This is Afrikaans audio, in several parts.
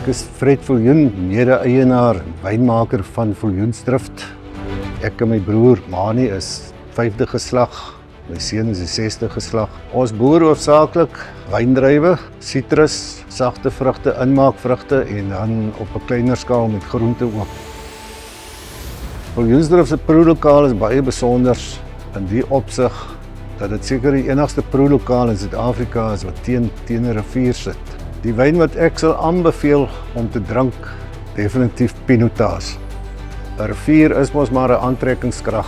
Ek is Fred Viljoen, mede-eienaar en wynmaker van Viljoensdrift. Ek en my broer Mani is 5de geslag, my seun is die 6de geslag. Ons boer hoofsaaklik wyndruiwe, sitrus, sagte vrugte, inmaakvrugte en dan op 'n kleiner skaal met groente ook. Viljoensdrift se proelokaal is baie besonder in die opsig dat dit seker die enigste proelokaal in Suid-Afrika is wat teen 'n rivier sit. Die wyn wat ek sal aanbeveel om te drink, definitief Pinotage. 'n Rivier is mos maar 'n aantrekkingskrag.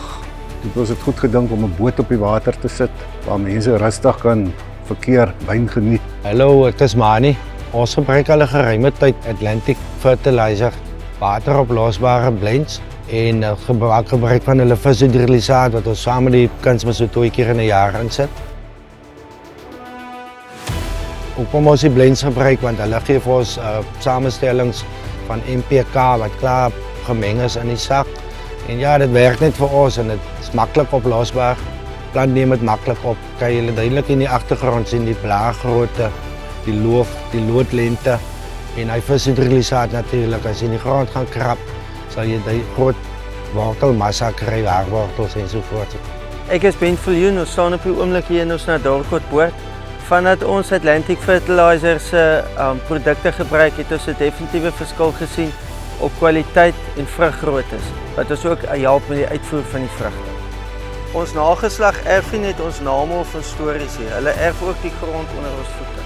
Ons het goed gedink om 'n boot op die water te sit waar mense rustig kan verkeer, wyn geniet. Hallo, ek is Mani. Ons gebruik al 'n geruime tyd Atlantic Fertilizer, wateroplosbare blends en gebruik van hulle vishidrolisaat wat ons saam met die kunsmis so 2 keer in 'n jaar insit. Hoekom ons die blends gebruik, want hulle gee vir ons samenstellings van NPK wat klaar gemeng is in die sak. En ja, dit werk net vir ons en dit is maklik oplosbaar. Plant neem dit maklik op. Kan jy duidelik in die agtergrond sien die blaargrootte, die loof, die loodlengte en hy vishidrolisaat natuurlik. As jy in die grond gaan krap, sal jy die groot wortelmassa kry, haarwortels en so voort. Ek is Ben Viljoen, ons staan op die oomblik hier in ons Nadarkot poort. Vandat ons Atlantic Fertilizer se produkte gebruik het ons 'n definitiewe verskil gesien op kwaliteit en vruggroottes, wat ons ook help met die uitvoer van die vrugte. Ons nageslag erf nie net ons name of ons stories hier, hulle erf ook die grond onder ons voete.